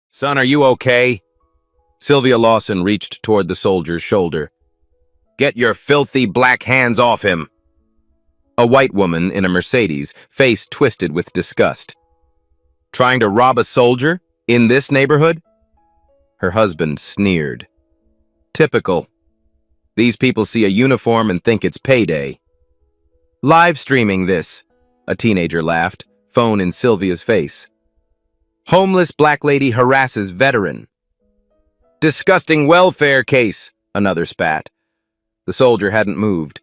Son, are you okay? Sylvia Lawson reached toward the soldier's shoulder. Get your filthy black hands off him! A white woman in a Mercedes, face twisted with disgust. Trying to rob a soldier? In this neighborhood? Her husband sneered. Typical. These people see a uniform and think it's payday. Live streaming this, a teenager laughed, phone in Sylvia's face. Homeless black lady harasses veteran. Disgusting welfare case, another spat. The soldier hadn't moved.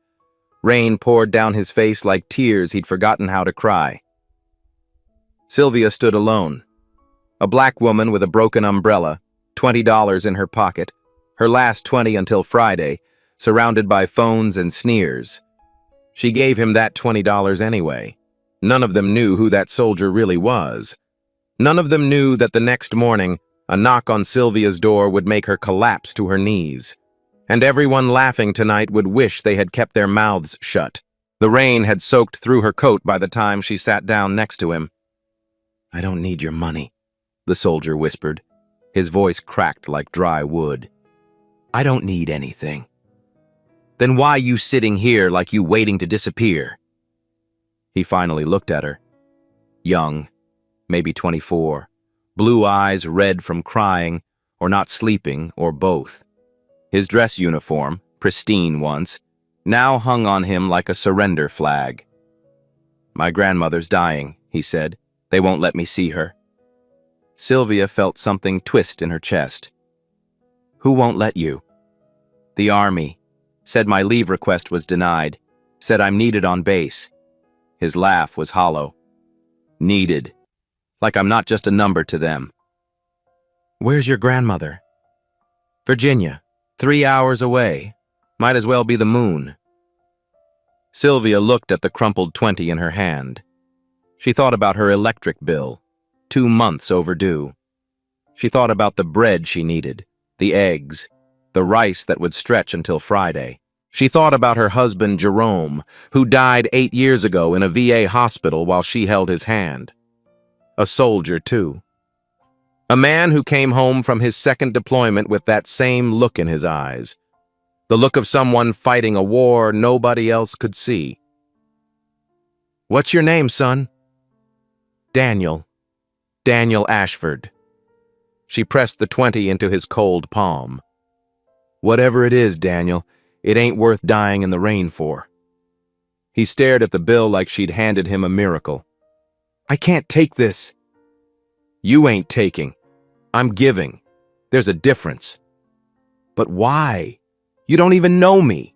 Rain poured down his face like tears he'd forgotten how to cry. Sylvia stood alone. A black woman with a broken umbrella, $20 in her pocket, her last 20 until Friday, surrounded by phones and sneers. She gave him that $20 anyway. None of them knew who that soldier really was. None of them knew that the next morning, a knock on Sylvia's door would make her collapse to her knees. And everyone laughing tonight would wish they had kept their mouths shut. The rain had soaked through her coat by the time she sat down next to him. I don't need your money, the soldier whispered. His voice cracked like dry wood. I don't need anything. Then why you sitting here like you waiting to disappear? He finally looked at her. Young, maybe 24, blue eyes red from crying, or not sleeping, or both. His dress uniform, pristine once, now hung on him like a surrender flag. My grandmother's dying, he said. They won't let me see her. Sylvia felt something twist in her chest. Who won't let you? The army. Said my leave request was denied. Said I'm needed on base. His laugh was hollow. Needed. Like I'm not just a number to them. Where's your grandmother? Virginia. 3 hours away. Might as well be the moon. Sylvia looked at the crumpled 20 in her hand. She thought about her electric bill, 2 months overdue. She thought about the bread she needed, the eggs, the rice that would stretch until Friday. She thought about her husband, Jerome, who died 8 years ago in a VA hospital while she held his hand. A soldier, too. A man who came home from his second deployment with that same look in his eyes. The look of someone fighting a war nobody else could see. What's your name, son? Daniel. Daniel Ashford. She pressed the 20 into his cold palm. Whatever it is, Daniel, it ain't worth dying in the rain for. He stared at the bill like she'd handed him a miracle. I can't take this. You ain't taking. I'm giving. There's a difference. But why? You don't even know me.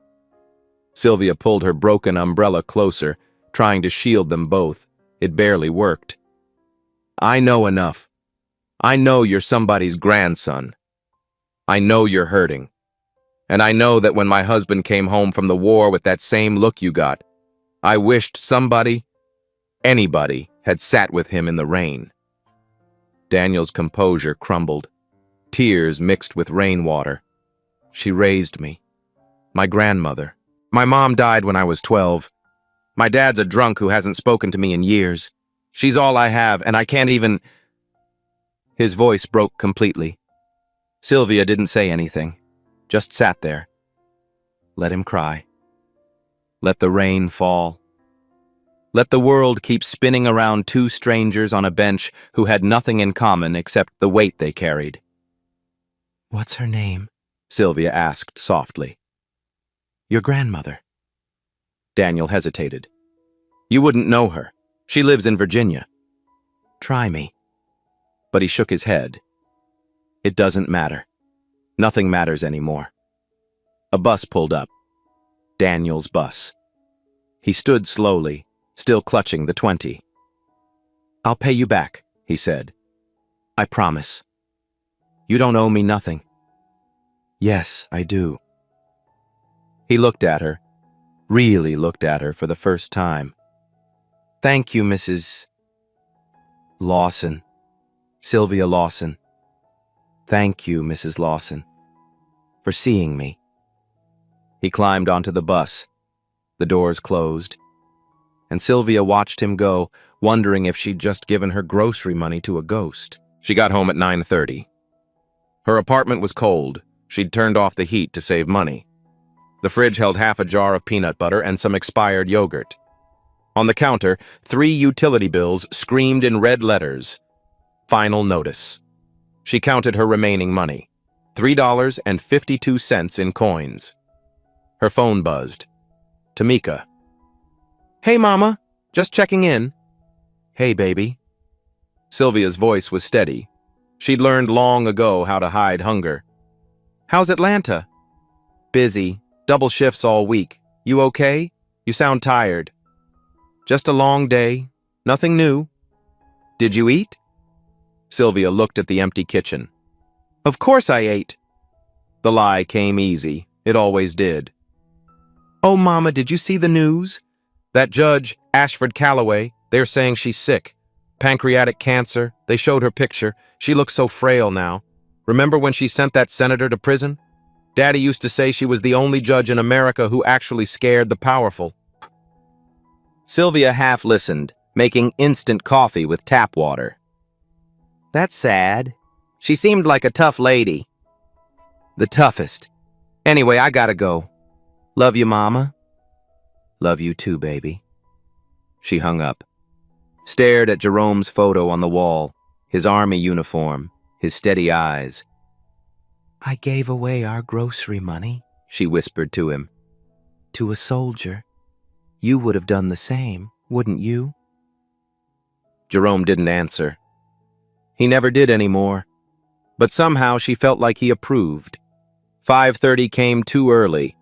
Sylvia pulled her broken umbrella closer, trying to shield them both. It barely worked. I know enough. I know you're somebody's grandson. I know you're hurting. And I know that when my husband came home from the war with that same look you got, I wished somebody, anybody, had sat with him in the rain. Daniel's composure crumbled. Tears mixed with rainwater. She raised me. My grandmother. My mom died when I was 12. My dad's a drunk who hasn't spoken to me in years. She's all I have, and I can't even... His voice broke completely. Sylvia didn't say anything, just sat there. Let him cry. Let the rain fall. Let the world keep spinning around two strangers on a bench who had nothing in common except the weight they carried. What's her name? Sylvia asked softly. Your grandmother. Daniel hesitated. You wouldn't know her. She lives in Virginia. Try me. But he shook his head. It doesn't matter. Nothing matters anymore. A bus pulled up. Daniel's bus. He stood slowly, still clutching the 20. I'll pay you back, he said. I promise. You don't owe me nothing. Yes, I do. He looked at her, really looked at her for the first time. Thank you, Mrs. Lawson. Sylvia Lawson. Thank you, Mrs. Lawson, for seeing me. He climbed onto the bus. The doors closed, and Sylvia watched him go, wondering if she'd just given her grocery money to a ghost. She got home at 9:30. Her apartment was cold. She'd turned off the heat to save money. The fridge held half a jar of peanut butter and some expired yogurt. On the counter, 3 utility bills screamed in red letters. Final notice. She counted her remaining money. $3.52 in coins. Her phone buzzed. Tamika. "Hey, Mama. Just checking in." "Hey, baby." Sylvia's voice was steady. She'd learned long ago how to hide hunger. "How's Atlanta?" "Busy. Double shifts all week. You okay? You sound tired." "Just a long day. Nothing new." "Did you eat?" Sylvia looked at the empty kitchen. "Of course I ate." The lie came easy. It always did. "Oh, Mama, did you see the news? That judge, Ashford Callaway, they're saying she's sick. Pancreatic cancer. They showed her picture. She looks so frail now. Remember when she sent that senator to prison? Daddy used to say she was the only judge in America who actually scared the powerful." Sylvia half listened, making instant coffee with tap water. "That's sad. She seemed like a tough lady." "The toughest. Anyway, I gotta go. Love you, Mama." "Love you too, baby." She hung up, stared at Jerome's photo on the wall, his army uniform, his steady eyes. "I gave away our grocery money," she whispered to him. "To a soldier. You would have done the same, wouldn't you?" Jerome didn't answer. He never did anymore. But somehow she felt like he approved. 5:30 came too early.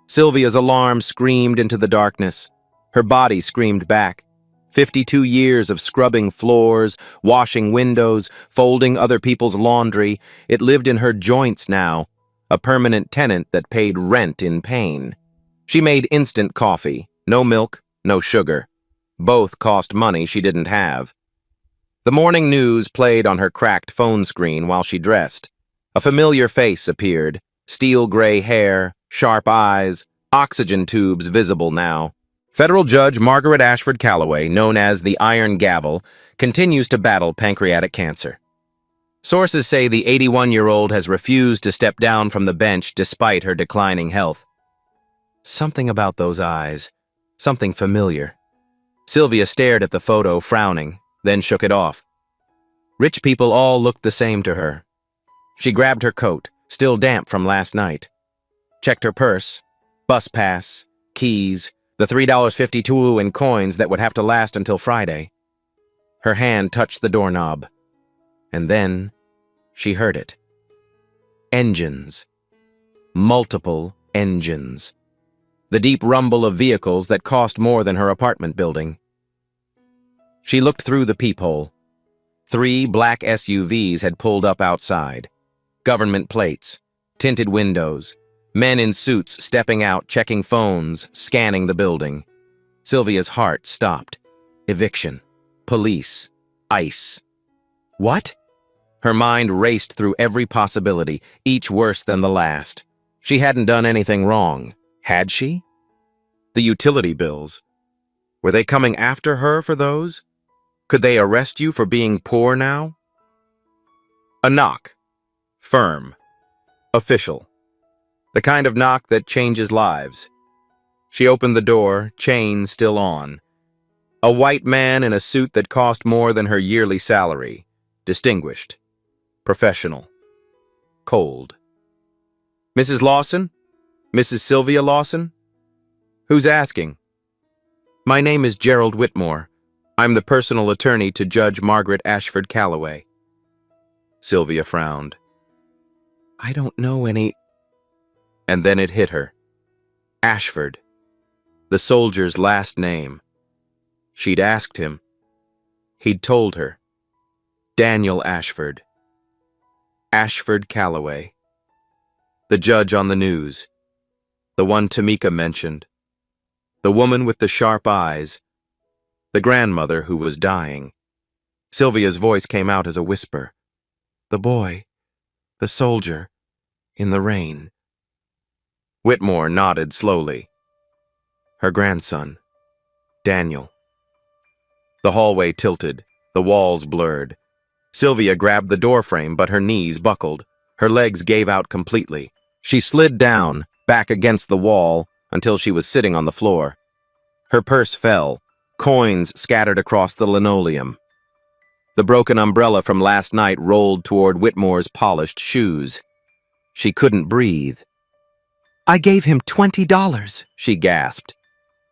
Sylvia's alarm screamed into the darkness. Her body screamed back. 52 years of scrubbing floors, washing windows, folding other people's laundry. It lived in her joints now, a permanent tenant that paid rent in pain. She made instant coffee. No milk, no sugar. Both cost money she didn't have. The morning news played on her cracked phone screen while she dressed. A familiar face appeared. Steel gray hair, sharp eyes, oxygen tubes visible now. Federal Judge Margaret Ashford Callaway, known as the Iron Gavel, continues to battle pancreatic cancer. Sources say the 81-year-old has refused to step down from the bench despite her declining health. Something about those eyes. Something familiar. Sylvia stared at the photo, frowning, then shook it off. Rich people all looked the same to her. She grabbed her coat, still damp from last night. Checked her purse, bus pass, keys, the $3.52 in coins that would have to last until Friday. Her hand touched the doorknob. And then she heard it. Engines. Multiple engines. The deep rumble of vehicles that cost more than her apartment building. She looked through the peephole. 3 black SUVs had pulled up outside. Government plates, tinted windows, men in suits stepping out, checking phones, scanning the building. Sylvia's heart stopped. Eviction. Police. ICE. What? Her mind raced through every possibility, each worse than the last. She hadn't done anything wrong. Had she? The utility bills. Were they coming after her for those? Could they arrest you for being poor now? A knock. Firm. Official. The kind of knock that changes lives. She opened the door, chain still on. A white man in a suit that cost more than her yearly salary. Distinguished. Professional. Cold. "Mrs. Lawson? Mrs. Sylvia Lawson?" "Who's asking?" "My name is Gerald Whitmore. I'm the personal attorney to Judge Margaret Ashford Callaway." Sylvia frowned. "I don't know any—" And then it hit her. Ashford. The soldier's last name. She'd asked him. He'd told her. Daniel Ashford. Ashford Callaway. The judge on the news. The one Tamika mentioned. The woman with the sharp eyes. The grandmother who was dying. Sylvia's voice came out as a whisper. The boy. The soldier. In the rain. Whitmore nodded slowly. Her grandson. Daniel. The hallway tilted. The walls blurred. Sylvia grabbed the doorframe, but her knees buckled. Her legs gave out completely. She slid down, back against the wall, until she was sitting on the floor. Her purse fell, coins scattered across the linoleum. The broken umbrella from last night rolled toward Whitmore's polished shoes. She couldn't breathe. "I gave him $20, she gasped.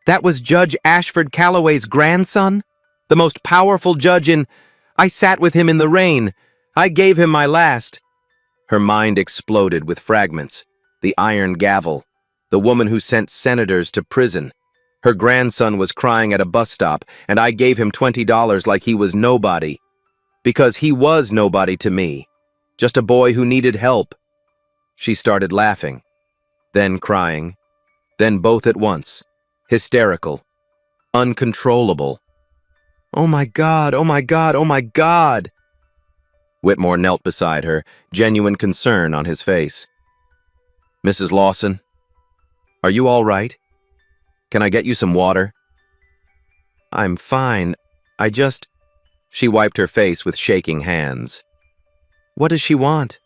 "That was Judge Ashford Calloway's grandson? The most powerful judge in... I sat with him in the rain. I gave him my last." Her mind exploded with fragments. The iron gavel. The woman who sent senators to prison. Her grandson was crying at a bus stop, and I gave him $20 like he was nobody. Because he was nobody to me. Just a boy who needed help. She started laughing, then crying, then both at once. Hysterical. Uncontrollable. "Oh my God, oh my God, oh my God!" Whitmore knelt beside her, genuine concern on his face. "Mrs. Lawson, are you all right? Can I get you some water?" "I'm fine. I just..." She wiped her face with shaking hands. "What does she want?"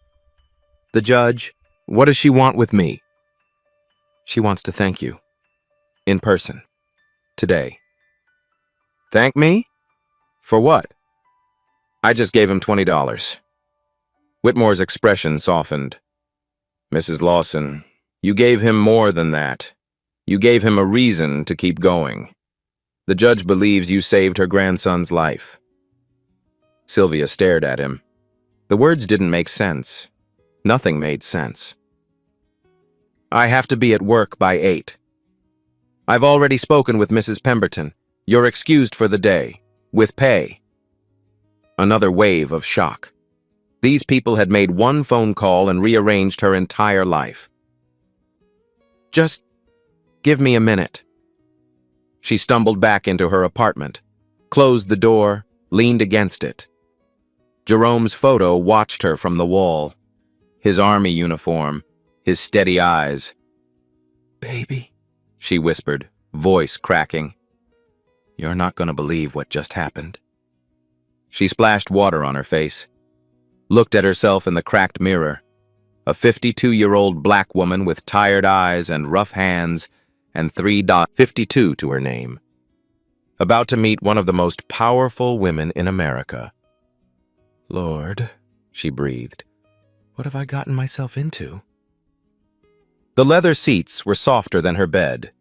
"The judge, what does she want with me?" "She wants to thank you. In person. Today." "Thank me? For what?" "I just gave him $20. Whitmore's expression softened. "Mrs. Lawson, you gave him more than that. You gave him a reason to keep going. The judge believes you saved her grandson's life." Sylvia stared at him. The words didn't make sense. Nothing made sense. "I have to be at work by 8. I've already spoken with Mrs. Pemberton. You're excused for the day. With pay." Another wave of shock. These people had made one phone call and rearranged her entire life. "Just give me a minute." She stumbled back into her apartment, closed the door, leaned against it. Jerome's photo watched her from the wall. His army uniform, his steady eyes. "Baby," she whispered, voice cracking. "You're not going to believe what just happened." She splashed water on her face, looked at herself in the cracked mirror. A 52-year-old black woman with tired eyes and rough hands and 3.52 to her name. About to meet one of the most powerful women in America. "Lord," she breathed, "what have I gotten myself into?" The leather seats were softer than her bed.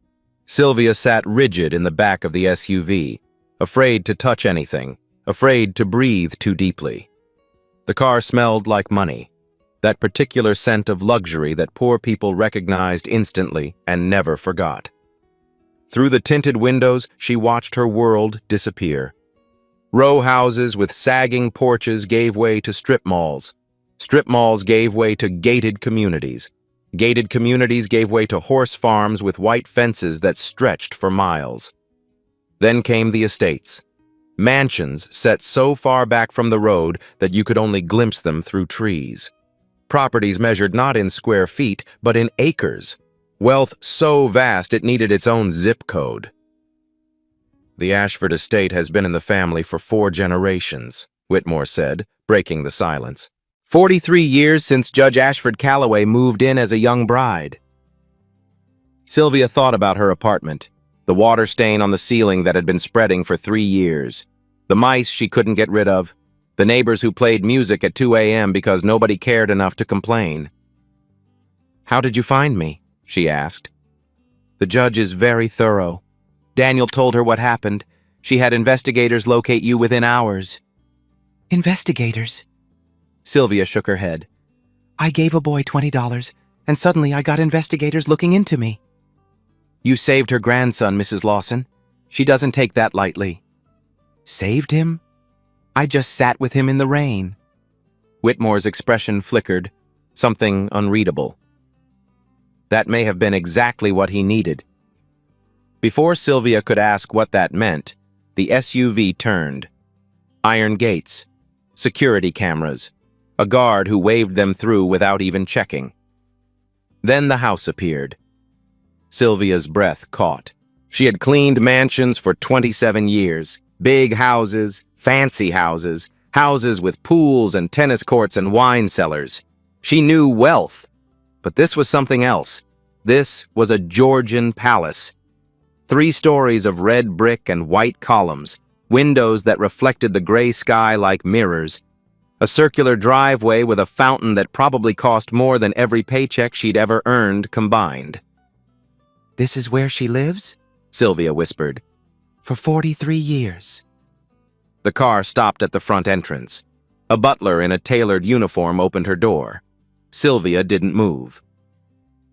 Sylvia sat rigid in the back of the SUV, afraid to touch anything, afraid to breathe too deeply. The car smelled like money, that particular scent of luxury that poor people recognized instantly and never forgot. Through the tinted windows, she watched her world disappear. Row houses with sagging porches gave way to strip malls. Strip malls gave way to gated communities. Gated communities gave way to horse farms with white fences that stretched for miles. Then came the estates. Mansions set so far back from the road that you could only glimpse them through trees. Properties measured not in square feet, but in acres. Wealth so vast it needed its own zip code. "The Ashford estate has been in the family for 4 generations, Whitmore said, breaking the silence. 43 years since Judge Ashford Calloway moved in as a young bride." Sylvia thought about her apartment, the water stain on the ceiling that had been spreading for 3 years, the mice she couldn't get rid of, the neighbors who played music at 2 a.m. because nobody cared enough to complain. "How did you find me?" she asked. "The judge is very thorough. Daniel told her what happened. She had investigators locate you within hours." "Investigators?" Sylvia shook her head. "I gave a boy $20, and suddenly I got investigators looking into me." "You saved her grandson, Mrs. Lawson. She doesn't take that lightly." "Saved him? I just sat with him in the rain." Whitmore's expression flickered, something unreadable. That may have been exactly what he needed. Before Sylvia could ask what that meant, the SUV turned. Iron gates, security cameras, a guard who waved them through without even checking. Then the house appeared. Sylvia's breath caught. She had cleaned mansions for 27 years, big houses, fancy houses, houses with pools and tennis courts and wine cellars. She knew wealth, but this was something else. This was a Georgian palace. 3 stories of red brick and white columns, windows that reflected the gray sky like mirrors, a circular driveway with a fountain that probably cost more than every paycheck she'd ever earned combined. "This is where she lives?" Sylvia whispered. "For 43 years. The car stopped at the front entrance. A butler in a tailored uniform opened her door. Sylvia didn't move.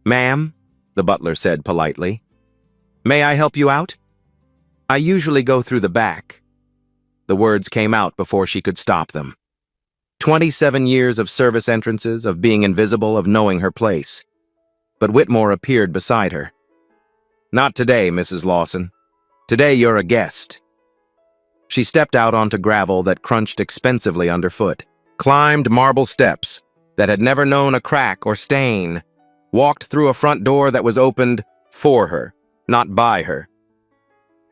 "Ma'am," the butler said politely, "may I help you out? I usually go through the back." The words came out before she could stop them. 27 years of service entrances, of being invisible, of knowing her place. But Whitmore appeared beside her. "Not today, Mrs. Lawson. Today you're a guest." She stepped out onto gravel that crunched expensively underfoot, climbed marble steps that had never known a crack or stain, walked through a front door that was opened for her, not by her.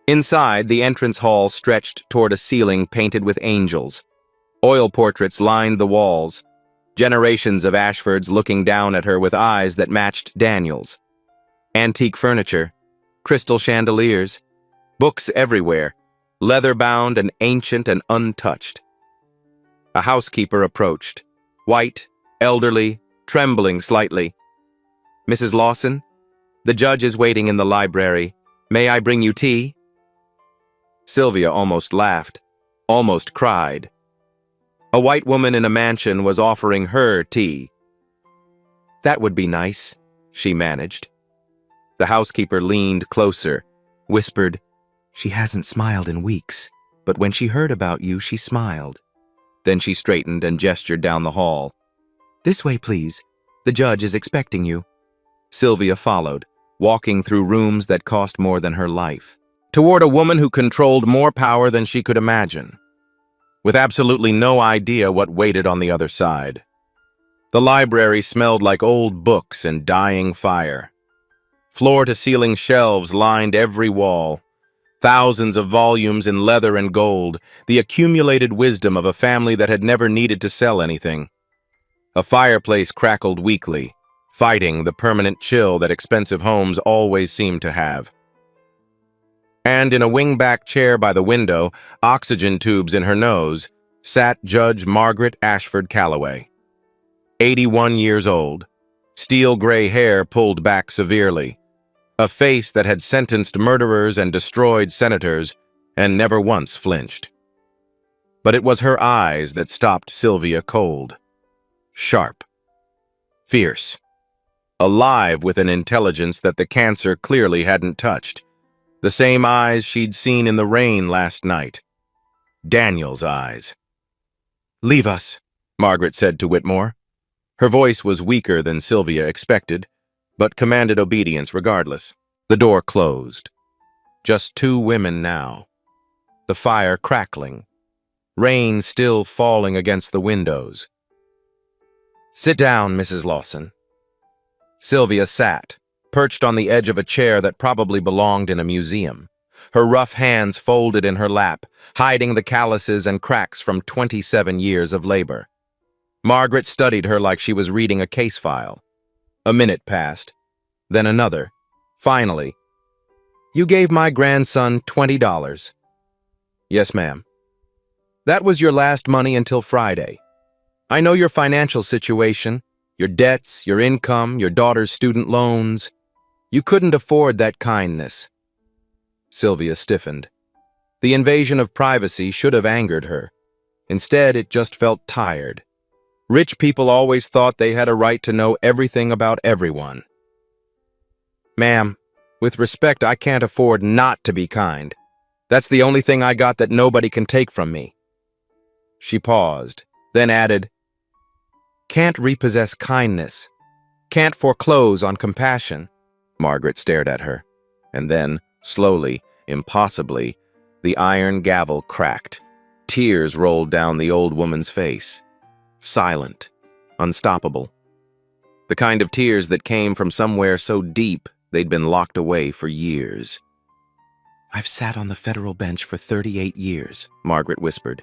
Inside, the entrance hall stretched toward a ceiling painted with angels. Oil portraits lined the walls, generations of Ashfords looking down at her with eyes that matched Daniel's. Antique furniture, crystal chandeliers, books everywhere, leather-bound and ancient and untouched. A housekeeper approached, white, elderly, trembling slightly. "Mrs. Lawson, the judge is waiting in the library. May I bring you tea?" Sylvia almost laughed, almost cried. A white woman in a mansion was offering her tea. "That would be nice," she managed. The housekeeper leaned closer, whispered, "She hasn't smiled in weeks, but when she heard about you, she smiled." Then she straightened and gestured down the hall. "This way, please. The judge is expecting you." Sylvia followed, walking through rooms that cost more than her life, toward a woman who controlled more power than she could imagine, with absolutely no idea what waited on the other side. The library smelled like old books and dying fire. Floor-to-ceiling shelves lined every wall. Thousands of volumes in leather and gold, the accumulated wisdom of a family that had never needed to sell anything. A fireplace crackled weakly, fighting the permanent chill that expensive homes always seem to have. And in a wing-back chair by the window, oxygen tubes in her nose, sat Judge Margaret Ashford Calloway. 81 years old, steel gray hair pulled back severely, a face that had sentenced murderers and destroyed senators and never once flinched. But it was her eyes that stopped Sylvia cold. Sharp. Fierce. Alive with an intelligence that the cancer clearly hadn't touched. The same eyes she'd seen in the rain last night. Daniel's eyes. "Leave us," Margaret said to Whitmore. Her voice was weaker than Sylvia expected, but commanded obedience regardless. The door closed. Just 2 women now. The fire crackling. Rain still falling against the windows. "Sit down, Mrs. Lawson." Sylvia sat, perched on the edge of a chair that probably belonged in a museum, her rough hands folded in her lap, hiding the calluses and cracks from 27 years of labor. Margaret studied her like she was reading a case file. A minute passed, then another. Finally, "You gave my grandson $20. "Yes, ma'am." "That was your last money until Friday. I know your financial situation, your debts, your income, your daughter's student loans. You couldn't afford that kindness." Sylvia stiffened. The invasion of privacy should have angered her. Instead, it just felt tired. Rich people always thought they had a right to know everything about everyone. "Ma'am, with respect, I can't afford not to be kind. That's the only thing I got that nobody can take from me." She paused, then added, "Can't repossess kindness. Can't foreclose on compassion." Margaret stared at her, and then, slowly, impossibly, the iron gavel cracked. Tears rolled down the old woman's face. Silent, unstoppable. The kind of tears that came from somewhere so deep they'd been locked away for years. "I've sat on the federal bench for 38 years, Margaret whispered.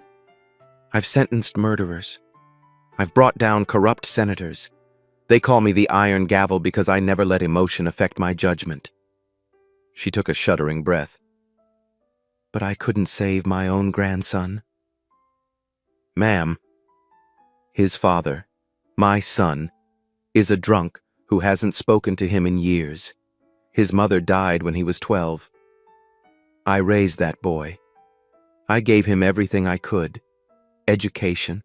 I've sentenced murderers. I've brought down corrupt senators. They call me the Iron Gavel because I never let emotion affect my judgment." She took a shuddering breath. "But I couldn't save my own grandson." "Ma'am, his father, my son, is a drunk who hasn't spoken to him in years. His mother died when he was 12. I raised that boy. I gave him everything I could: education,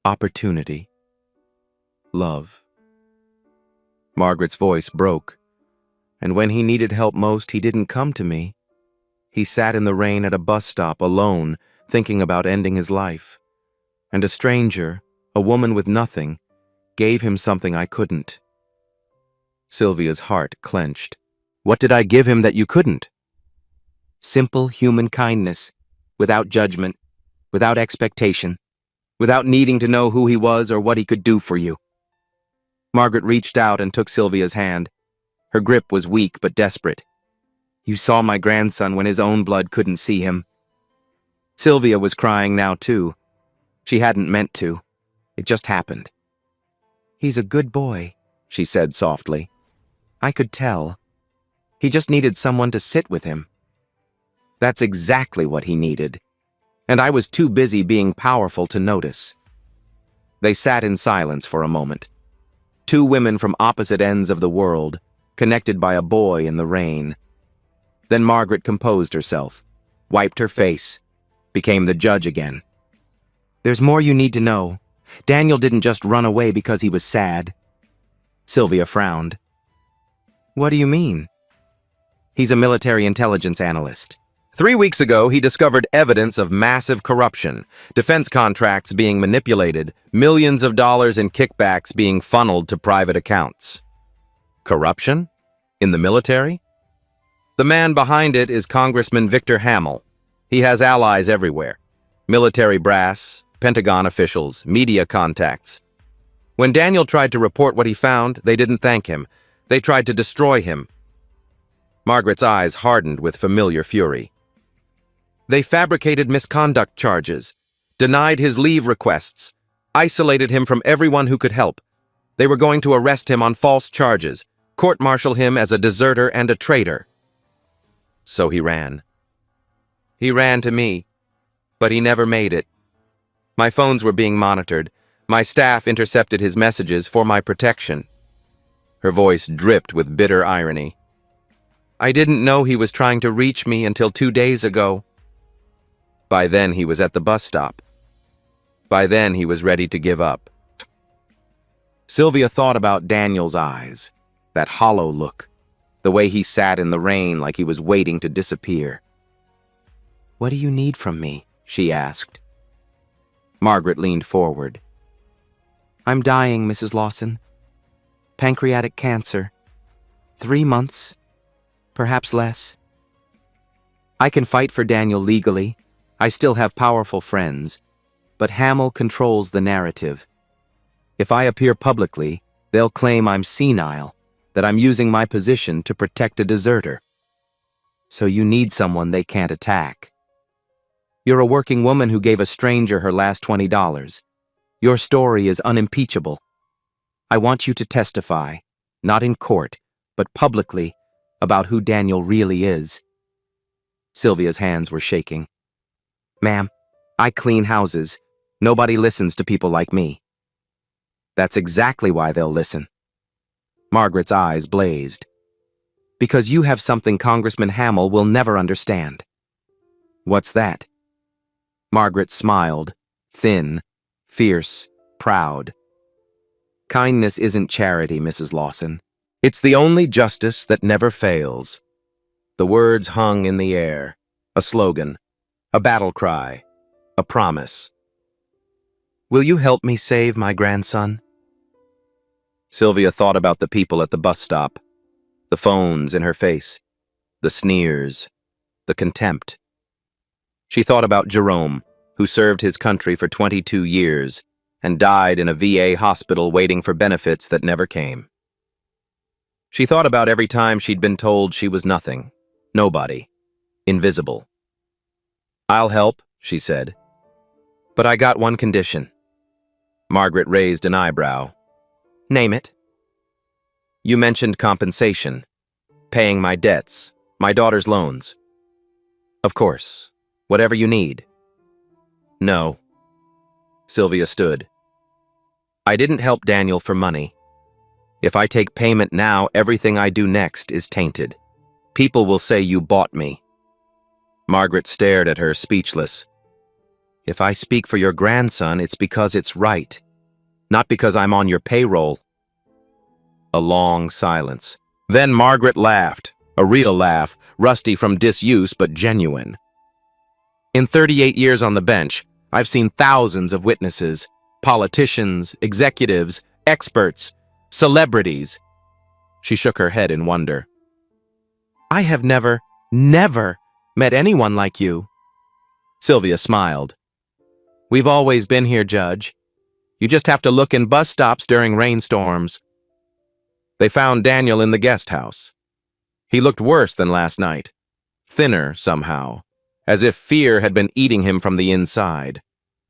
opportunity, love." Margaret's voice broke, and when he needed help most, he didn't come to me. He sat in the rain at a bus stop alone, thinking about ending his life. And a stranger, a woman with nothing, gave him something I couldn't. Sylvia's heart clenched. "What did I give him that you couldn't?" "Simple human kindness, without judgment, without expectation, without needing to know who he was or what he could do for you." Margaret reached out and took Sylvia's hand. Her grip was weak but desperate. "You saw my grandson when his own blood couldn't see him." Sylvia was crying now too. She hadn't meant to. It just happened. "He's a good boy," she said softly. "I could tell. He just needed someone to sit with him." That's exactly what he needed. And I was too busy being powerful to notice. They sat in silence for a moment. Two women from opposite ends of the world, connected by a boy in the rain. Then Margaret composed herself, wiped her face, became the judge again. "There's more you need to know. Daniel didn't just run away because he was sad." Sylvia frowned. "What do you mean?" "He's a military intelligence analyst. 3 weeks ago, he discovered evidence of massive corruption, defense contracts being manipulated, millions of dollars in kickbacks being funneled to private accounts." Corruption? In the military? The man behind it is Congressman Victor Hamill. He has allies everywhere: military brass, Pentagon officials, media contacts. When Daniel tried to report what he found, they didn't thank him. They tried to destroy him. Margaret's eyes hardened with familiar fury. They fabricated misconduct charges, denied his leave requests, isolated him from everyone who could help. They were going to arrest him on false charges, court-martial him as a deserter and a traitor. So he ran. He ran to me, but he never made it. My phones were being monitored. My staff intercepted his messages for my protection. Her voice dripped with bitter irony. I didn't know he was trying to reach me until 2 days ago. By then he was at the bus stop. By then he was ready to give up. Sylvia thought about Daniel's eyes, that hollow look, the way he sat in the rain like he was waiting to disappear. "What do you need from me?" she asked. Margaret leaned forward. "I'm dying, Mrs. Lawson. Pancreatic cancer. 3 months, perhaps less. I can fight for Daniel legally. I still have powerful friends, but Hamill controls the narrative. If I appear publicly, they'll claim I'm senile, that I'm using my position to protect a deserter. So you need someone they can't attack. You're a working woman who gave a stranger her last $20. Your story is unimpeachable. I want you to testify, not in court, but publicly, about who Daniel really is." Sylvia's hands were shaking. "Ma'am, I clean houses. Nobody listens to people like me." "That's exactly why they'll listen." Margaret's eyes blazed. "Because you have something Congressman Hamill will never understand." "What's that?" Margaret smiled, thin, fierce, proud. "Kindness isn't charity, Mrs. Lawson. It's the only justice that never fails." The words hung in the air, a slogan, a battle cry, a promise. "Will you help me save my grandson?" Sylvia thought about the people at the bus stop, the phones in her face, the sneers, the contempt. She thought about Jerome, who served his country for 22 years and died in a VA hospital waiting for benefits that never came. She thought about every time she'd been told she was nothing, nobody, invisible. "I'll help," she said. But I got one condition. Margaret raised an eyebrow. Name it. You mentioned compensation, paying my debts, my daughter's loans. Of course, whatever you need. No. Sylvia stood. I didn't help Daniel for money. If I take payment now, everything I do next is tainted. People will say you bought me. Margaret stared at her, speechless. If I speak for your grandson, it's because it's right, not because I'm on your payroll. A long silence. Then Margaret laughed, a real laugh, rusty from disuse but genuine. In 38 years on the bench, I've seen thousands of witnesses, politicians, executives, experts, celebrities. She shook her head in wonder. I have never met anyone like you. Sylvia smiled. We've always been here, Judge. You just have to look in bus stops during rainstorms. They found Daniel in the guest house. He looked worse than last night, thinner somehow, as if fear had been eating him from the inside.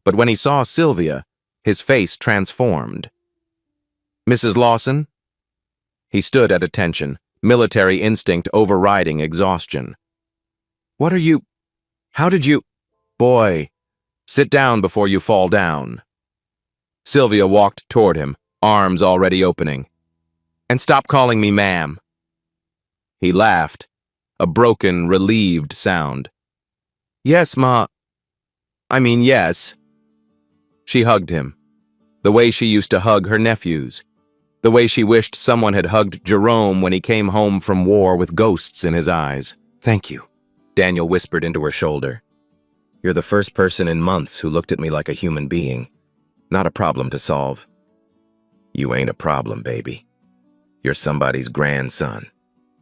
But when he saw Sylvia, his face transformed. Mrs. Lawson? He stood at attention, military instinct overriding exhaustion. How did you? Boy, sit down before you fall down. Sylvia walked toward him, arms already opening. And stop calling me ma'am. He laughed, a broken, relieved sound. Yes, Ma. Yes. She hugged him, the way she used to hug her nephews, the way she wished someone had hugged Jerome when he came home from war with ghosts in his eyes. Thank you, Daniel whispered into her shoulder. You're the first person in months who looked at me like a human being, not a problem to solve. You ain't a problem, baby. You're somebody's grandson.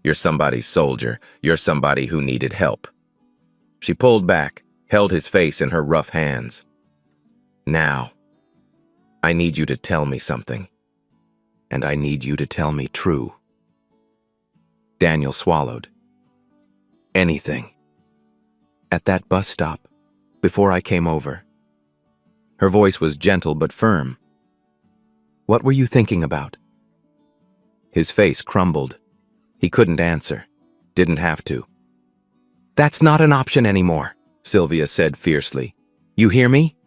You're somebody's soldier. You're somebody who needed help. She pulled back, held his face in her rough hands. Now, I need you to tell me something. And I need you to tell me true. Daniel swallowed. Anything. At that bus stop, before I came over. Her voice was gentle but firm. What were you thinking about? His face crumbled. He couldn't answer. Didn't have to. That's not an option anymore, Sylvia said fiercely. You hear me?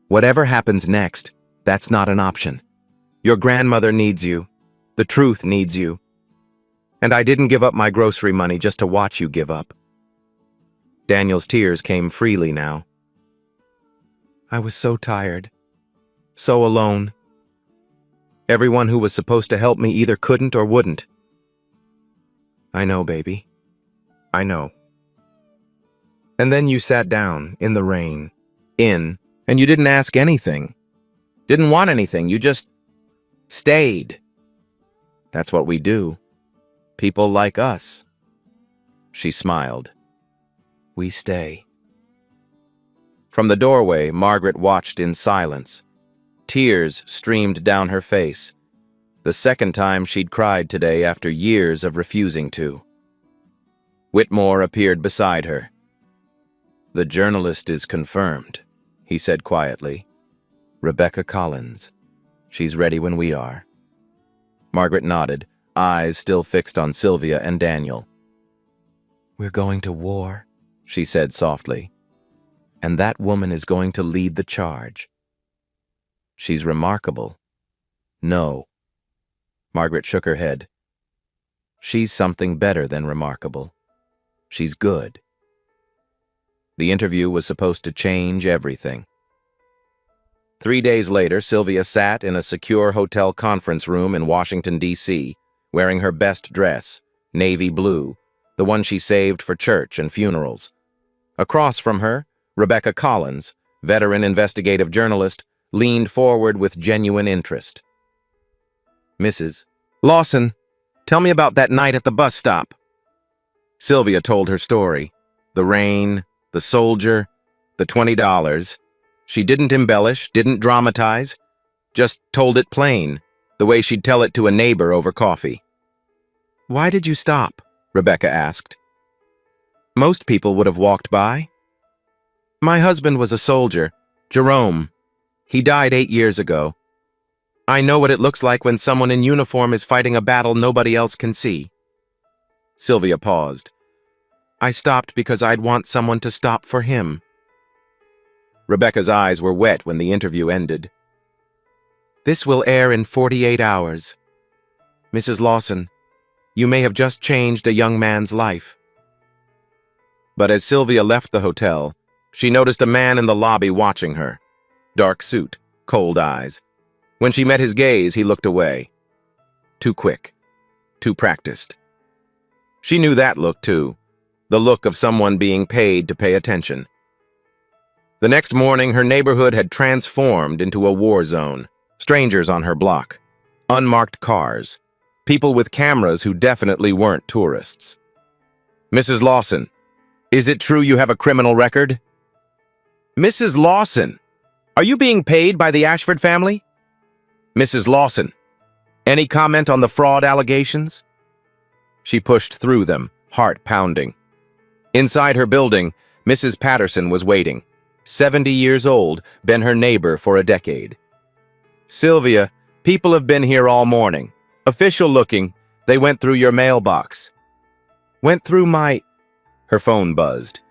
Whatever happens next, that's not an option. Your grandmother needs you. The truth needs you. And I didn't give up my grocery money just to watch you give up. Daniel's tears came freely now. I was so tired. So alone. Everyone who was supposed to help me either couldn't or wouldn't. I know, baby. I know. And then you sat down, in the rain, and you didn't ask anything. Didn't want anything, you just stayed. That's what we do. People like us. She smiled. We stay. From the doorway, Margaret watched in silence. Tears streamed down her face. The second time she'd cried today after years of refusing to. Whitmore appeared beside her. The journalist is confirmed, he said quietly. Rebecca Collins. She's ready when we are. Margaret nodded, eyes still fixed on Sylvia and Daniel. We're going to war, she said softly. And that woman is going to lead the charge. She's remarkable. No. Margaret shook her head. She's something better than remarkable. She's good. The interview was supposed to change everything. 3 days later, Sylvia sat in a secure hotel conference room in Washington, D.C., wearing her best dress, navy blue, the one she saved for church and funerals. Across from her, Rebecca Collins, veteran investigative journalist, leaned forward with genuine interest. Mrs. Lawson, tell me about that night at the bus stop. Sylvia told her story. The rain, the soldier, the $20. She didn't embellish, didn't dramatize, just told it plain, the way she'd tell it to a neighbor over coffee. Why did you stop? Rebecca asked. Most people would have walked by. My husband was a soldier, Jerome. He died 8 years ago. I know what it looks like when someone in uniform is fighting a battle nobody else can see. Sylvia paused. I stopped because I'd want someone to stop for him. Rebecca's eyes were wet when the interview ended. This will air in 48 hours. Mrs. Lawson, you may have just changed a young man's life. But as Sylvia left the hotel, she noticed a man in the lobby watching her. Dark suit, cold eyes. When she met his gaze, he looked away. Too quick. Too practiced. She knew that look, too. The look of someone being paid to pay attention. The next morning, her neighborhood had transformed into a war zone. Strangers on her block. Unmarked cars. People with cameras who definitely weren't tourists. Mrs. Lawson, is it true you have a criminal record? Mrs. Lawson, are you being paid by the Ashford family? Mrs. Lawson, any comment on the fraud allegations? She pushed through them, heart pounding. Inside her building, Mrs. Patterson was waiting. 70 years old, been her neighbor for a decade. Sylvia, people have been here all morning. Official looking, they went through your mailbox. Went through my... Her phone buzzed.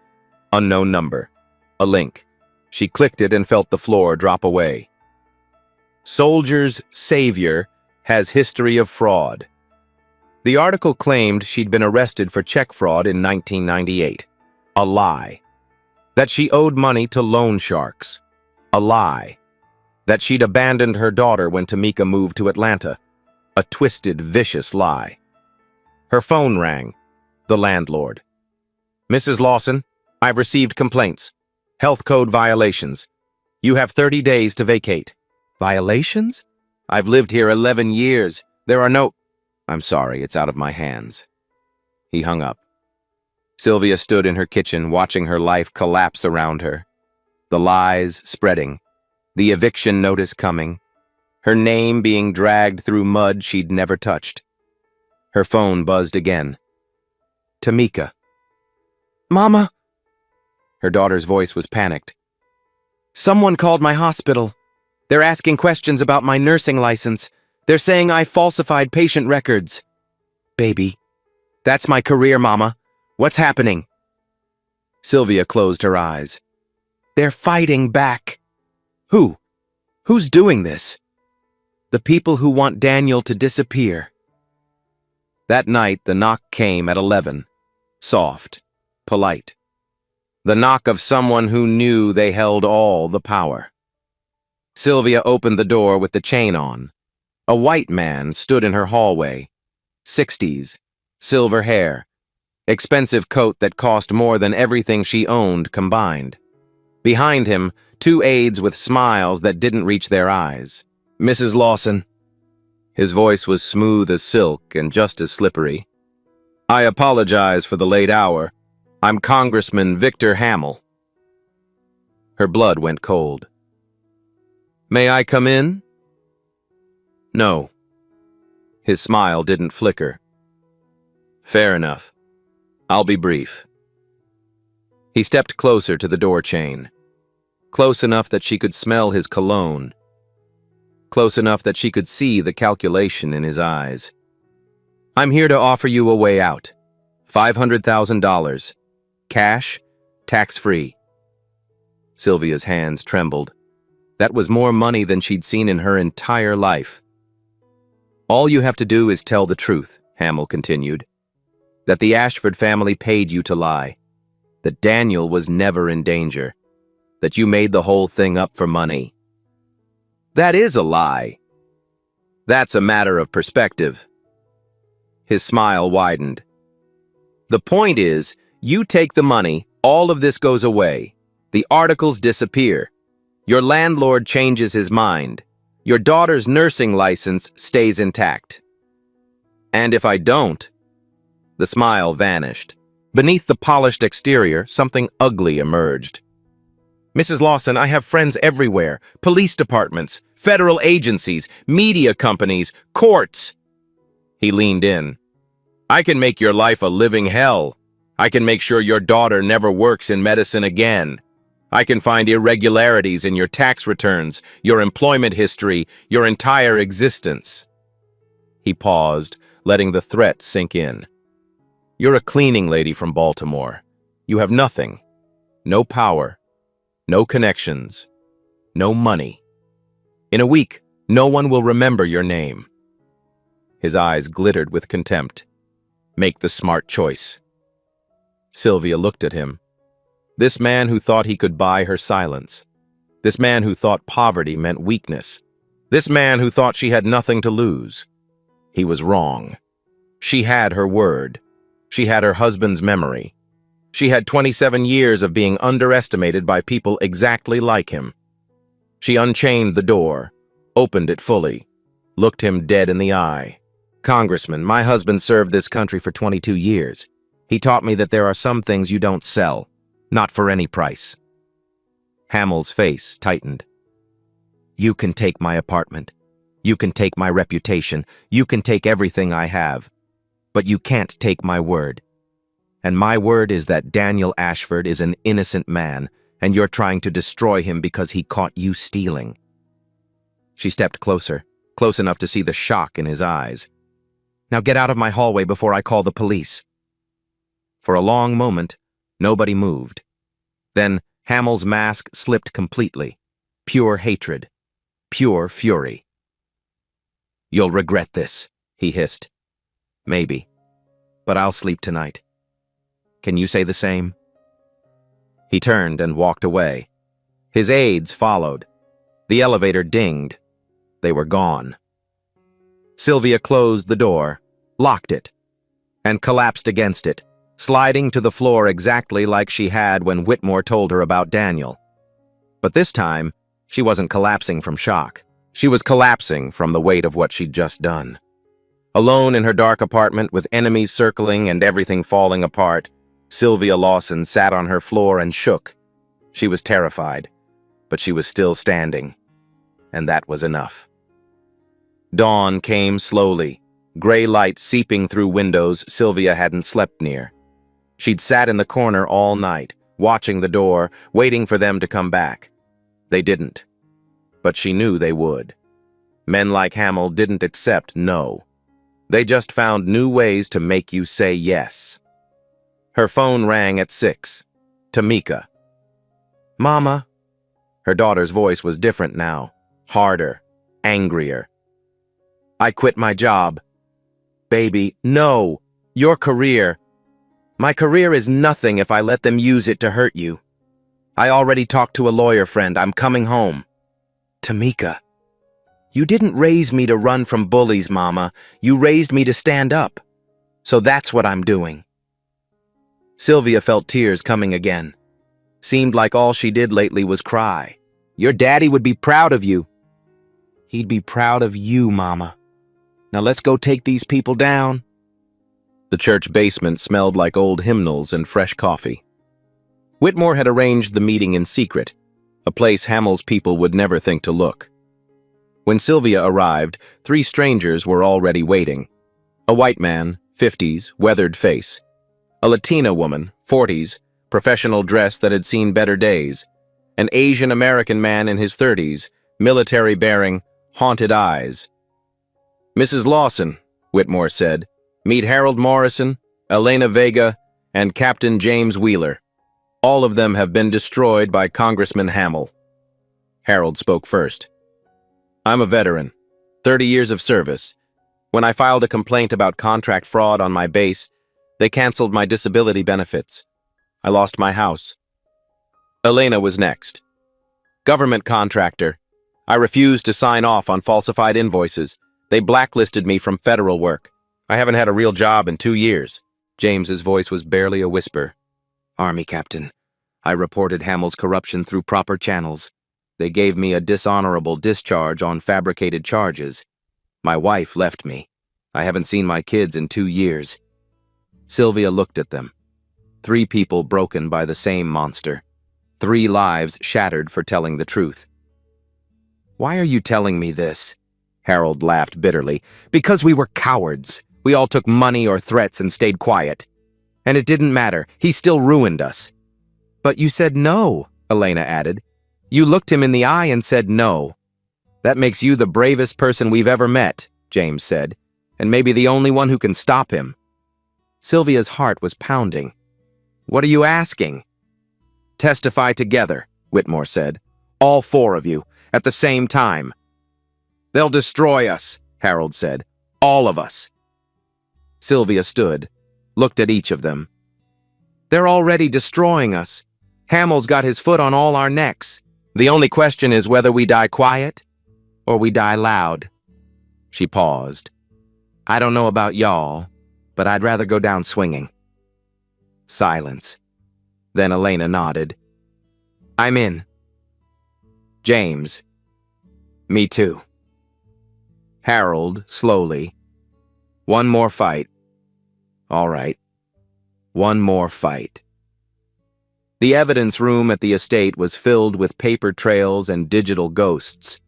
Unknown number. A link. She clicked it and felt the floor drop away. Soldier's savior has history of fraud. The article claimed she'd been arrested for check fraud in 1998. A lie. That she owed money to loan sharks. A lie. That she'd abandoned her daughter when Tamika moved to Atlanta. A twisted, vicious lie. Her phone rang. The landlord. Mrs. Lawson, I've received complaints. Health code violations. You have 30 days to vacate. Violations? I've lived here 11 years. There are no... I'm sorry, it's out of my hands. He hung up. Sylvia stood in her kitchen, watching her life collapse around her. The lies spreading. The eviction notice coming. Her name being dragged through mud she'd never touched. Her phone buzzed again. Tamika. Mama? Her daughter's voice was panicked. Someone called my hospital. They're asking questions about my nursing license. They're saying I falsified patient records. Baby. That's my career, Mama. What's happening? Sylvia closed her eyes. They're fighting back. Who? Who's doing this? The people who want Daniel to disappear. That night, the knock came at 11. Soft. Polite. The knock of someone who knew they held all the power. Sylvia opened the door with the chain on. A white man stood in her hallway. 60s. Silver hair. Expensive coat that cost more than everything she owned combined. Behind him, 2 aides with smiles that didn't reach their eyes. Mrs. Lawson. His voice was smooth as silk and just as slippery. I apologize for the late hour. I'm Congressman Victor Hamill. Her blood went cold. May I come in? No. His smile didn't flicker. Fair enough. I'll be brief. He stepped closer to the door chain. Close enough that she could smell his cologne. Close enough that she could see the calculation in his eyes. I'm here to offer you a way out. $500,000. Cash, tax-free. Sylvia's hands trembled. That was more money than she'd seen in her entire life. All you have to do is tell the truth, Hamill continued. That the Ashford family paid you to lie. That Daniel was never in danger. That you made the whole thing up for money. That is a lie. That's a matter of perspective. His smile widened. The point is, you take the money, all of this goes away. The articles disappear. Your landlord changes his mind. Your daughter's nursing license stays intact. And if I don't... The smile vanished. Beneath the polished exterior, something ugly emerged. Mrs. Lawson, I have friends everywhere. Police departments, federal agencies, media companies, courts. He leaned in. I can make your life a living hell. I can make sure your daughter never works in medicine again. I can find irregularities in your tax returns, your employment history, your entire existence." He paused, letting the threat sink in. "You're a cleaning lady from Baltimore. You have nothing. No power. No connections. No money. In a week, no one will remember your name." His eyes glittered with contempt. "Make the smart choice." Sylvia looked at him. This man who thought he could buy her silence. This man who thought poverty meant weakness. This man who thought she had nothing to lose. He was wrong. She had her word. She had her husband's memory. She had 27 years of being underestimated by people exactly like him. She unchained the door, opened it fully, looked him dead in the eye. "Congressman, my husband served this country for 22 years. He taught me that there are some things you don't sell, not for any price." Hamill's face tightened. "You can take my apartment. You can take my reputation. You can take everything I have. But you can't take my word. And my word is that Daniel Ashford is an innocent man, and you're trying to destroy him because he caught you stealing." She stepped closer, close enough to see the shock in his eyes. "Now get out of my hallway before I call the police." For a long moment, nobody moved. Then Hamill's mask slipped completely. Pure hatred. Pure fury. "You'll regret this," he hissed. "Maybe. But I'll sleep tonight. Can you say the same?" He turned and walked away. His aides followed. The elevator dinged. They were gone. Sylvia closed the door, locked it, and collapsed against it, sliding to the floor exactly like she had when Whitmore told her about Daniel. But this time, she wasn't collapsing from shock. She was collapsing from the weight of what she'd just done. Alone in her dark apartment with enemies circling and everything falling apart, Sylvia Lawson sat on her floor and shook. She was terrified, but she was still standing, and that was enough. Dawn came slowly, gray light seeping through windows Sylvia hadn't slept near. She'd sat in the corner all night, watching the door, waiting for them to come back. They didn't, but she knew they would. Men like Hamill didn't accept no. They just found new ways to make you say yes. Her phone rang at 6. Tamika. "Mama." Her daughter's voice was different now, harder, angrier. "I quit my job." "Baby, no. Your career. My career is nothing if I let them use it to hurt you. I already talked to a lawyer friend. I'm coming home." "Tamika, you didn't raise me to run from bullies, Mama. You raised me to stand up. So that's what I'm doing." Sylvia felt tears coming again. Seemed like all she did lately was cry. "Your daddy would be proud of you." "He'd be proud of you, Mama. Now let's go take these people down." The church basement smelled like old hymnals and fresh coffee. Whitmore had arranged the meeting in secret, a place Hamill's people would never think to look. When Sylvia arrived, 3 strangers were already waiting. A white man, 50s, weathered face. A Latina woman, 40s, professional dress that had seen better days. An Asian American man in his 30s, military bearing, haunted eyes. "Mrs. Lawson," Whitmore said, "meet Harold Morrison, Elena Vega, and Captain James Wheeler. All of them have been destroyed by Congressman Hamill." Harold spoke first. "I'm a veteran, 30 years of service. When I filed a complaint about contract fraud on my base, they canceled my disability benefits. I lost my house." Elena was next. "Government contractor. I refused to sign off on falsified invoices. They blacklisted me from federal work. I haven't had a real job in 2 years. James's voice was barely a whisper. "Army captain. I reported Hamill's corruption through proper channels. They gave me a dishonorable discharge on fabricated charges. My wife left me. I haven't seen my kids in 2 years. Sylvia looked at them. 3 people broken by the same monster. 3 lives shattered for telling the truth. "Why are you telling me this?" Harold laughed bitterly. "Because we were cowards. We all took money or threats and stayed quiet. And it didn't matter. He still ruined us." "But you said no," Elena added. You looked him in the eye and said no. That makes you the bravest person we've ever met, James said, and maybe the only one who can stop him. Sylvia's heart was pounding. What are you asking? Testify together, Whitmore said. All four of you, at the same time. They'll destroy us, Harold said. All of us. Sylvia stood, looked at each of them. They're already destroying us. Hamill's got his foot on all our necks. The only question is whether we die quiet or we die loud. She paused. I don't know about y'all, but I'd rather go down swinging. Silence. Then Elena nodded. I'm in. James. Me too. Harold, slowly. One more fight. All right. One more fight. The evidence room at the estate was filled with paper trails and digital ghosts.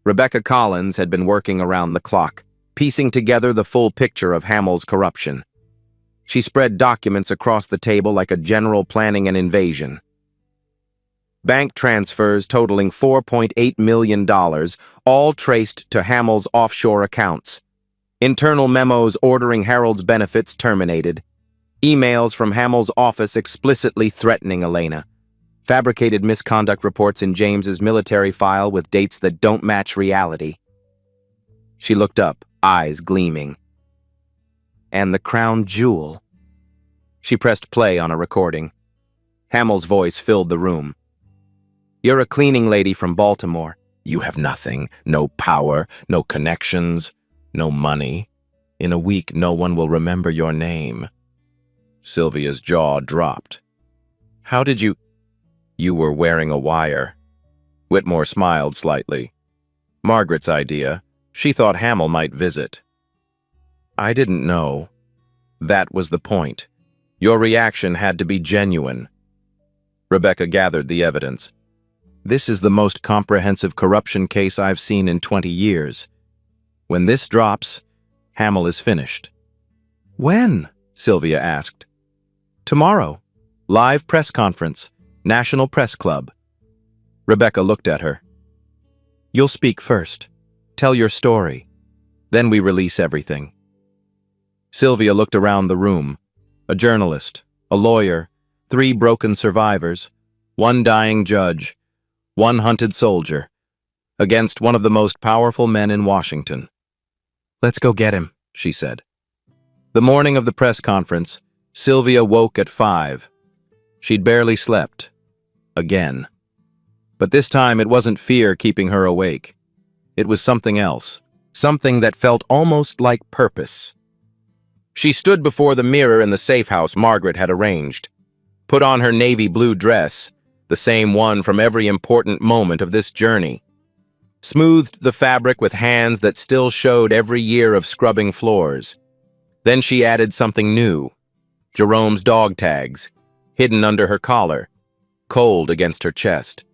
Rebecca Collins had been working around the clock, piecing together the full picture of Hamill's corruption. She spread documents across the table like a general planning an invasion. Bank transfers totaling $4.8 million, all traced to Hamill's offshore accounts. Internal memos ordering Harold's benefits terminated. Emails from Hamill's office explicitly threatening Elena. Fabricated misconduct reports in James's military file with dates that don't match reality. She looked up, eyes gleaming. And the crown jewel. She pressed play on a recording. Hamill's voice filled the room. You're a cleaning lady from Baltimore. You have nothing, no power, no connections, no money. In a week, no one will remember your name. Sylvia's jaw dropped. How did you... You were wearing a wire. Whitmore smiled slightly. Margaret's idea. She thought Hamill might visit. I didn't know. That was the point. Your reaction had to be genuine. Rebecca gathered the evidence. This is the most comprehensive corruption case I've seen in 20 years. When this drops, Hamill is finished. When? Sylvia asked. Tomorrow. Live press conference. National Press Club. Rebecca looked at her. You'll speak first. Tell your story. Then we release everything. Sylvia looked around the room. A journalist, a lawyer, 3 broken survivors, 1 dying judge, 1 hunted soldier, against one of the most powerful men in Washington. Let's go get him, she said. The morning of the press conference, Sylvia woke at 5. She'd barely slept. Again. But this time it wasn't fear keeping her awake. It was something else. Something that felt almost like purpose. She stood before the mirror in the safe house Margaret had arranged, put on her navy blue dress, the same one from every important moment of this journey, smoothed the fabric with hands that still showed every year of scrubbing floors. Then she added something new, Jerome's dog tags, hidden under her collar, cold against her chest.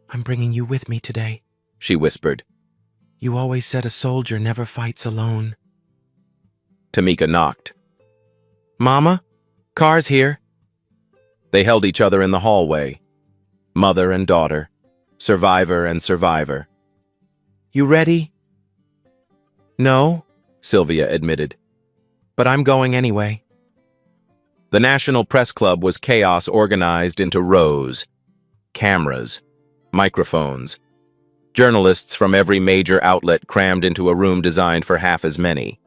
I'm bringing you with me today, she whispered. You always said a soldier never fights alone. Tamika knocked. Mama, car's here. They held each other in the hallway. Mother and daughter, survivor and survivor. You ready? No, Sylvia admitted. But I'm going anyway. The National Press Club was chaos organized into rows. Cameras, microphones. Journalists from every major outlet crammed into a room designed for half as many.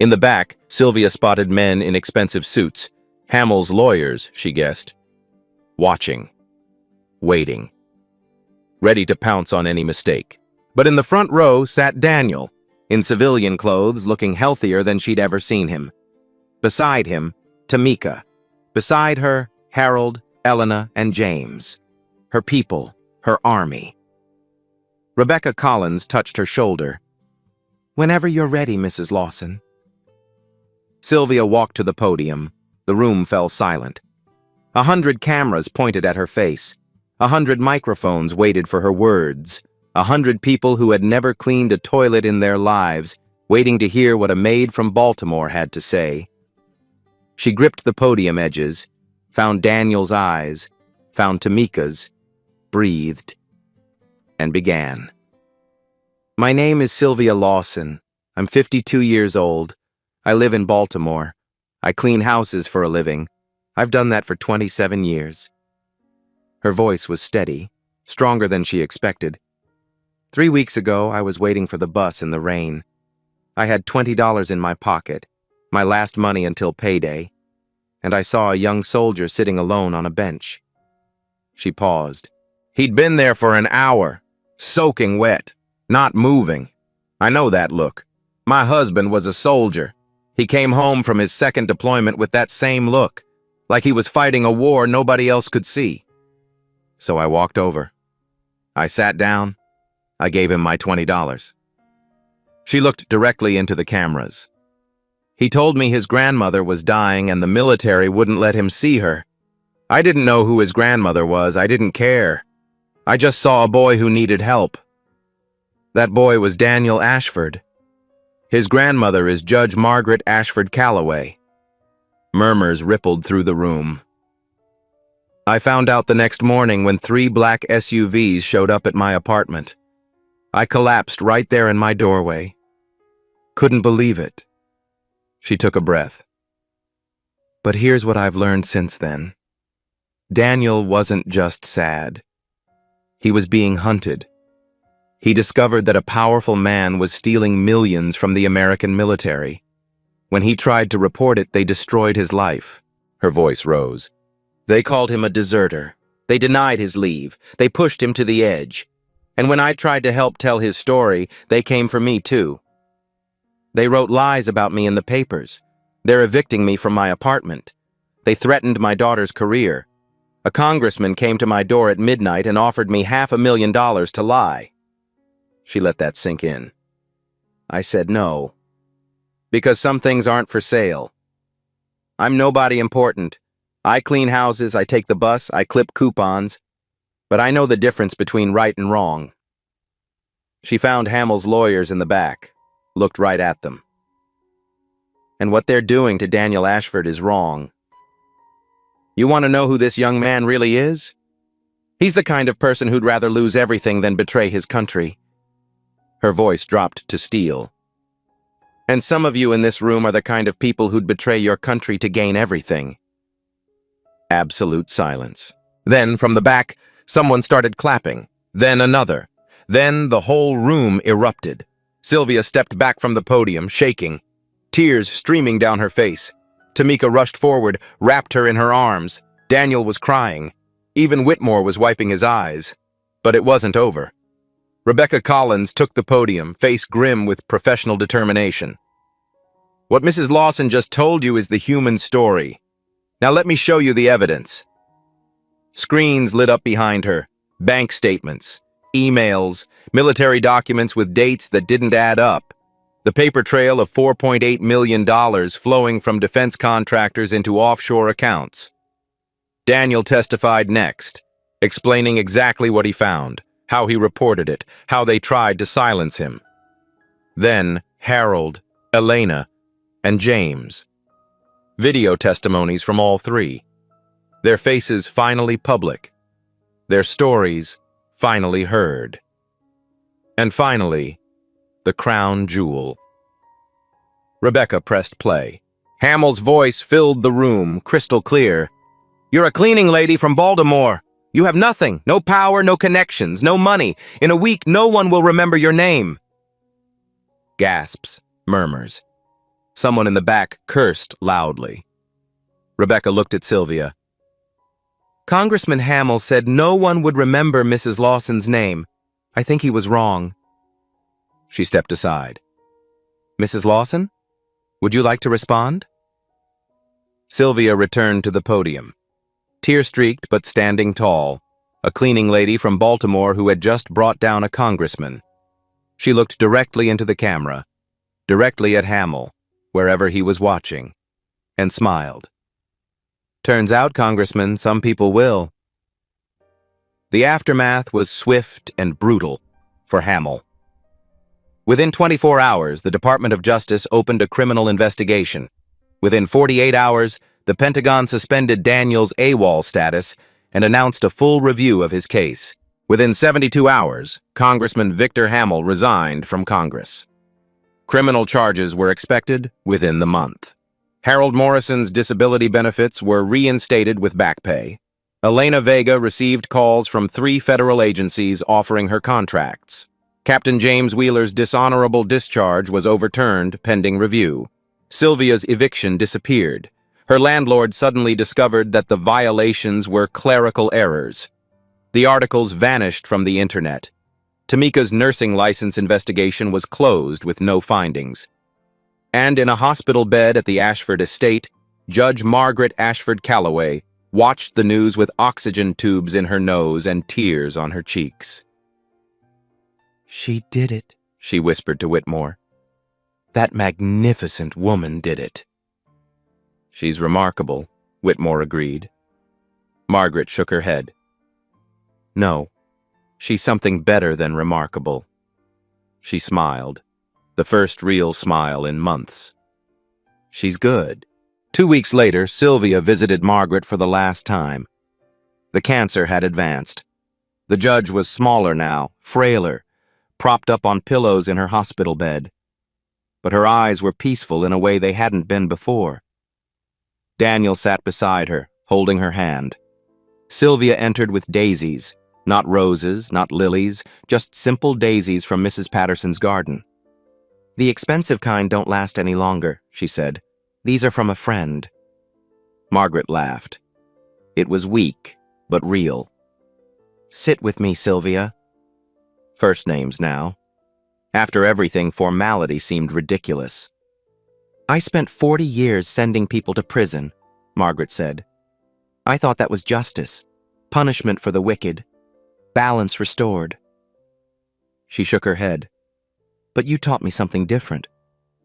In the back, Sylvia spotted men in expensive suits, Hamill's lawyers, she guessed. Watching. Waiting. Ready to pounce on any mistake. But in the front row sat Daniel, in civilian clothes, looking healthier than she'd ever seen him. Beside him, Tamika. Beside her, Harold, Elena, and James. Her people, her army. Rebecca Collins touched her shoulder. Whenever you're ready, Mrs. Lawson. Sylvia walked to the podium. The room fell silent. 100 cameras pointed at her face. 100 microphones waited for her words. 100 people who had never cleaned a toilet in their lives, waiting to hear what a maid from Baltimore had to say. She gripped the podium edges, found Daniel's eyes, found Tamika's, breathed, and began. My name is Sylvia Lawson. I'm 52 years old. I live in Baltimore. I clean houses for a living. I've done that for 27 years. Her voice was steady, stronger than she expected. 3 weeks ago, I was waiting for the bus in the rain. I had $20 in my pocket, my last money until payday, and I saw a young soldier sitting alone on a bench. She paused. He'd been there for an hour, soaking wet, not moving. I know that look. My husband was a soldier. He came home from his second deployment with that same look, like he was fighting a war nobody else could see. So I walked over. I sat down. I gave him my $20. She looked directly into the cameras. He told me his grandmother was dying and the military wouldn't let him see her. I didn't know who his grandmother was. I didn't care. I just saw a boy who needed help. That boy was Daniel Ashford. His grandmother is Judge Margaret Ashford Calloway. Murmurs rippled through the room. I found out the next morning when 3 black SUVs showed up at my apartment. I collapsed right there in my doorway. Couldn't believe it. She took a breath. But here's what I've learned since then. Daniel wasn't just sad. He was being hunted. He discovered that a powerful man was stealing millions from the American military. When he tried to report it, they destroyed his life. Her voice rose. They called him a deserter. They denied his leave. They pushed him to the edge. And when I tried to help tell his story, they came for me too. They wrote lies about me in the papers. They're evicting me from my apartment. They threatened my daughter's career. A congressman came to my door at midnight and offered me $500,000 to lie. She let that sink in. I said no. Because some things aren't for sale. I'm nobody important. I clean houses, I take the bus, I clip coupons. But I know the difference between right and wrong. She found Hamill's lawyers in the back, looked right at them. And what they're doing to Daniel Ashford is wrong. You want to know who this young man really is? He's the kind of person who'd rather lose everything than betray his country. Her voice dropped to steel. And some of you in this room are the kind of people who'd betray your country to gain everything. Absolute silence. Then, from the back, someone started clapping. Then another. Then the whole room erupted. Sylvia stepped back from the podium, shaking, tears streaming down her face. Tamika rushed forward, wrapped her in her arms. Daniel was crying. Even Whitmore was wiping his eyes. But it wasn't over. Rebecca Collins took the podium, face grim with professional determination. What Mrs. Lawson just told you is the human story. Now let me show you the evidence. Screens lit up behind her, bank statements, emails, military documents with dates that didn't add up, the paper trail of $4.8 million flowing from defense contractors into offshore accounts. Daniel testified next, explaining exactly what he found, how he reported it, how they tried to silence him. Then Harold, Elena, and James. Video testimonies from all three. Their faces finally public. Their stories finally heard. And finally, the crown jewel. Rebecca pressed play. Hamill's voice filled the room, crystal clear. You're a cleaning lady from Baltimore. You have nothing, no power, no connections, no money. In a week, no one will remember your name. Gasps, murmurs. Someone in the back cursed loudly. Rebecca looked at Sylvia. Congressman Hamill said no one would remember Mrs. Lawson's name. I think he was wrong. She stepped aside. Mrs. Lawson, would you like to respond? Sylvia returned to the podium. Tear-streaked but standing tall, a cleaning lady from Baltimore who had just brought down a congressman. She looked directly into the camera, directly at Hamill, wherever he was watching, and smiled. Turns out, Congressman, some people will. The aftermath was swift and brutal for Hamill. Within 24 hours, the Department of Justice opened a criminal investigation. Within 48 hours, the Pentagon suspended Daniel's AWOL status and announced a full review of his case. Within 72 hours, Congressman Victor Hamill resigned from Congress. Criminal charges were expected within the month. Harold Morrison's disability benefits were reinstated with back pay. Elena Vega received calls from 3 federal agencies offering her contracts. Captain James Wheeler's dishonorable discharge was overturned pending review. Sylvia's eviction disappeared. Her landlord suddenly discovered that the violations were clerical errors. The articles vanished from the internet. Tamika's nursing license investigation was closed with no findings. And in a hospital bed at the Ashford estate, Judge Margaret Ashford Calloway watched the news with oxygen tubes in her nose and tears on her cheeks. "She did it," she whispered to Whitmore. "That magnificent woman did it." "She's remarkable," Whitmore agreed. Margaret shook her head. "No, she's something better than remarkable." She smiled, the first real smile in months. "She's good." 2 weeks later, Sylvia visited Margaret for the last time. The cancer had advanced. The judge was smaller now, frailer, propped up on pillows in her hospital bed. But her eyes were peaceful in a way they hadn't been before. Daniel sat beside her, holding her hand. Sylvia entered with daisies, not roses, not lilies, just simple daisies from Mrs. Patterson's garden. "The expensive kind don't last any longer," she said. "These are from a friend." Margaret laughed. It was weak, but real. "Sit with me, Sylvia." First names now. After everything, formality seemed ridiculous. "I spent 40 years sending people to prison," Margaret said. "I thought that was justice, punishment for the wicked, balance restored." She shook her head. "But you taught me something different.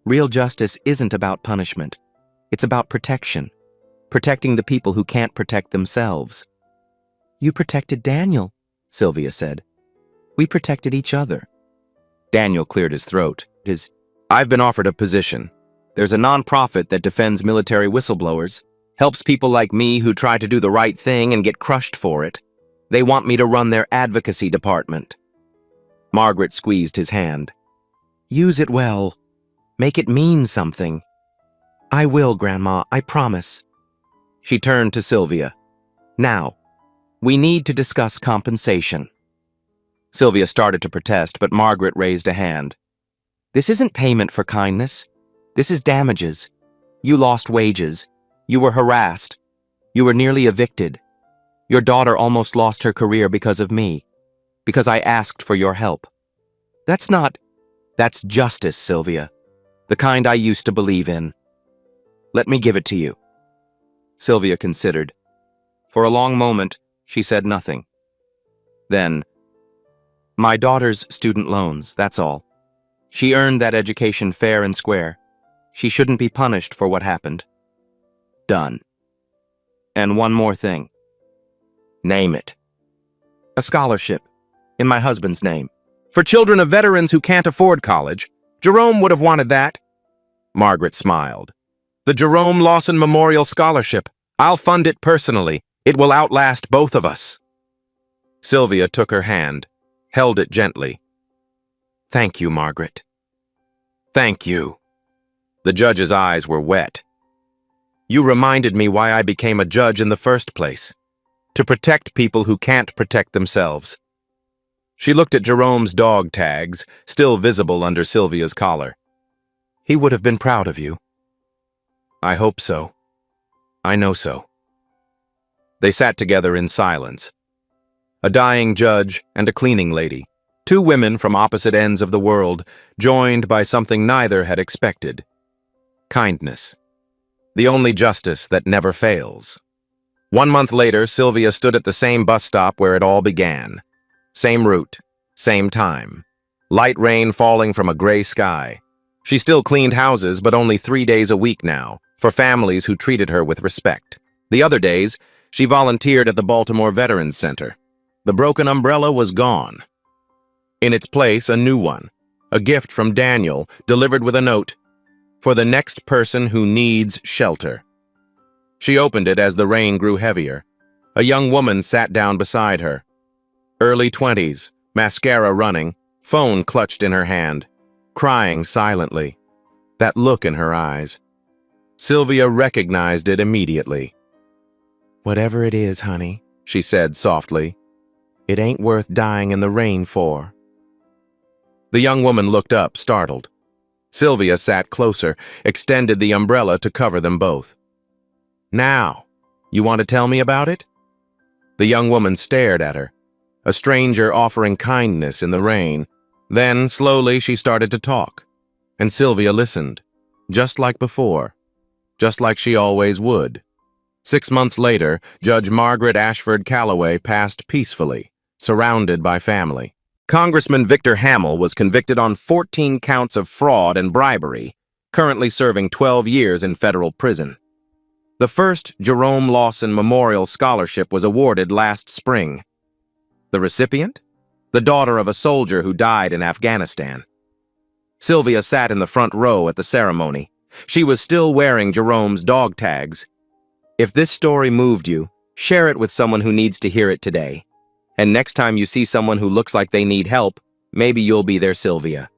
Real justice isn't about punishment. It's about protection, protecting the people who can't protect themselves." "You protected Daniel," Sylvia said. "We protected each other." Daniel cleared his throat. "I've been offered a position. There's a nonprofit that defends military whistleblowers, helps people like me who try to do the right thing and get crushed for it. They want me to run their advocacy department." Margaret squeezed his hand. "Use it well. Make it mean something." "I will, Grandma, I promise." She turned to Sylvia. "Now, we need to discuss compensation." Sylvia started to protest, but Margaret raised a hand. "This isn't payment for kindness. This is damages. You lost wages. You were harassed. You were nearly evicted. Your daughter almost lost her career because of me, because I asked for your help. That's justice, Sylvia, the kind I used to believe in. Let me give it to you." Sylvia considered. For a long moment, she said nothing. Then, "My daughter's student loans, that's all. She earned that education fair and square. She shouldn't be punished for what happened." "Done. And one more thing." "Name it." "A scholarship, in my husband's name. For children of veterans who can't afford college. Jerome would have wanted that." Margaret smiled. "The Jerome Lawson Memorial Scholarship. I'll fund it personally. It will outlast both of us." Sylvia took her hand, held it gently. "Thank you, Margaret." "Thank you." The judge's eyes were wet. "You reminded me why I became a judge in the first place. To protect people who can't protect themselves." She looked at Jerome's dog tags, still visible under Sylvia's collar. "He would have been proud of you." "I hope so. I know so." They sat together in silence. A dying judge and a cleaning lady, 2 women from opposite ends of the world, joined by something neither had expected. Kindness. The only justice that never fails. 1 month later, Sylvia stood at the same bus stop where it all began. Same route, same time. Light rain falling from a gray sky. She still cleaned houses, but only 3 days a week now, for families who treated her with respect. The other days, she volunteered at the Baltimore Veterans Center. The broken umbrella was gone. In its place, a new one, a gift from Daniel, delivered with a note, "For the next person who needs shelter." She opened it as the rain grew heavier. A young woman sat down beside her. Early 20s, mascara running, phone clutched in her hand, crying silently. That look in her eyes. Sylvia recognized it immediately. "Whatever it is, honey," she said softly, "it ain't worth dying in the rain for." The young woman looked up, startled. Sylvia sat closer, extended the umbrella to cover them both. "Now, you want to tell me about it?" The young woman stared at her, a stranger offering kindness in the rain. Then, slowly, she started to talk, and Sylvia listened, just like before, just like she always would. 6 months later, Judge Margaret Ashford Callaway passed peacefully, surrounded by family. Congressman Victor Hamill was convicted on 14 counts of fraud and bribery, currently serving 12 years in federal prison. The first Jerome Lawson Memorial Scholarship was awarded last spring. The recipient? The daughter of a soldier who died in Afghanistan. Sylvia sat in the front row at the ceremony. She was still wearing Jerome's dog tags. If this story moved you, share it with someone who needs to hear it today. And next time you see someone who looks like they need help, maybe you'll be their Sylvia.